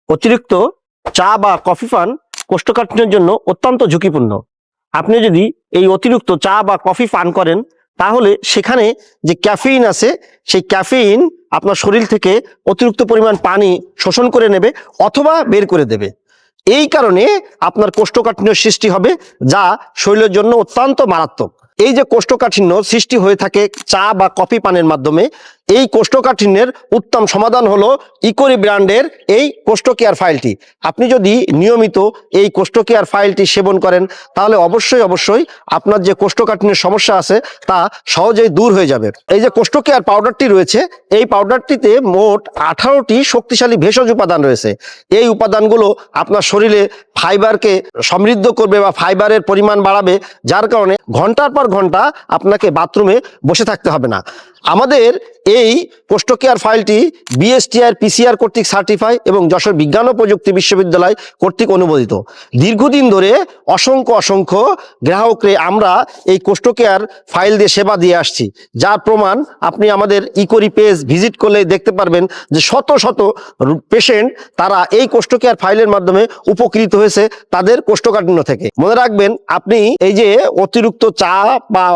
অতিরিক্ত চা বা কফি পান কোষ্ঠকাঠিন্যের জন্য অত্যন্ত ঝুঁকিপূর্ণ। আপনি যদি এই অতিরিক্ত চা বা কফি পান করেন তাহলে সেখানে যে ক্যাফেইন আছে সেই ক্যাফেইন আপনার শরীর থেকে অতিরিক্ত পরিমাণ পানি শোষণ করে নেবে অথবা বের করে দেবে। এই কারণে আপনার কোষ্ঠকাঠিন্য সৃষ্টি হবে, যা শরীরের জন্য অত্যন্ত মারাত্মক। এই যে কোষ্ঠকাঠিন্য সৃষ্টি হয়ে থাকে চা বা কফি পানের মাধ্যমে, এই কোষ্ঠকাঠিন্যের উত্তম সমাধান হলো ইকোরি ব্র্যান্ডের এই কোষ্ঠ কেয়ার ফাইলটি। আপনি যদি নিয়মিত এই কোষ্ঠ কেয়ার ফাইলটি সেবন করেন তাহলে অবশ্যই আপনার যে কোষ্ঠকাঠিন্যের সমস্যা আছে তা সহজেই দূর হয়ে যাবে। এই যে কোষ্ঠ কেয়ার পাউডারটি রয়েছে, এই পাউডারটিতে মোট 18টি শক্তিশালী ভেষজ উপাদান রয়েছে। এই উপাদানগুলো আপনার শরীরে ফাইবারকে সমৃদ্ধ করবে বা ফাইবারের পরিমাণ বাড়াবে, যার কারণে ঘন্টার পর ঘন্টা আপনাকে বাথরুমে বসে থাকতে হবে না। আমাদের এই কোষ্ঠ কেয়ার ফাইলটি বিএসটিআই পিসিআর কর্তৃক সার্টিফাই এবং যশোর বিজ্ঞান ও প্রযুক্তি বিশ্ববিদ্যালয় কর্তৃক অনুমোদিত। দীর্ঘদিন ধরে অসংখ্য গ্রাহককে আমরা এই কোষ্ঠ কেয়ার ফাইল দিয়ে সেবা দিয়ে আসছি, যার প্রমাণ আপনি আমাদের ইকোরি পেজ ভিজিট করলে দেখতে পারবেন যে শত পেশেন্ট তারা এই কোষ্ঠ কেয়ার ফাইলের মাধ্যমে উপকৃত হয়েছে তাদের কোষ্ঠকাঠিন্য থেকে। মনে রাখবেন, আপনি এই যে অতিরিক্ত চা বা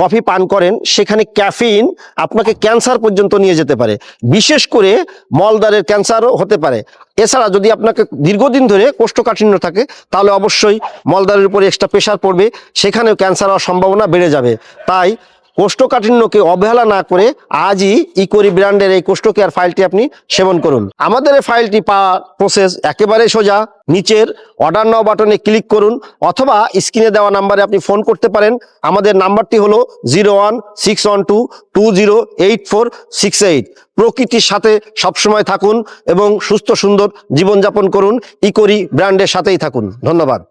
কফি পান করেন সেখানে ক্যাফেইন আপনাকে ক্যান্সার পর্যন্ত নিয়ে যেতে পারে, বিশেষ করে মলদ্বারের ক্যান্সারও হতে পারে। এছাড়া যদি আপনাকে দীর্ঘদিন ধরে কোষ্ঠকাঠিন্য থাকে তাহলে অবশ্যই মলদ্বারের উপরে এক্সট্রা প্রেশার পড়বে, সেখানেও ক্যান্সার হওয়ার সম্ভাবনা বেড়ে যাবে। তাই কোষ্ঠকাঠিন্যকে অবহেলা না করে আজই ইকোরি ব্র্যান্ডের এই কোষ্ঠ কেয়ার ফাইলটি আপনি সেবন করুন। আমাদের এই ফাইলটি পাওয়ার প্রসেস একেবারে সোজা। নিচের অর্ডার নাও বাটনে ক্লিক করুন অথবা স্ক্রিনে দেওয়া নাম্বারে আপনি ফোন করতে পারেন। আমাদের নাম্বারটি হলো 016122084668। প্রকৃতির সাথে সবসময় থাকুন এবং সুস্থ সুন্দর জীবনযাপন করুন। ইকোরি ব্র্যান্ডের সাথেই থাকুন। ধন্যবাদ।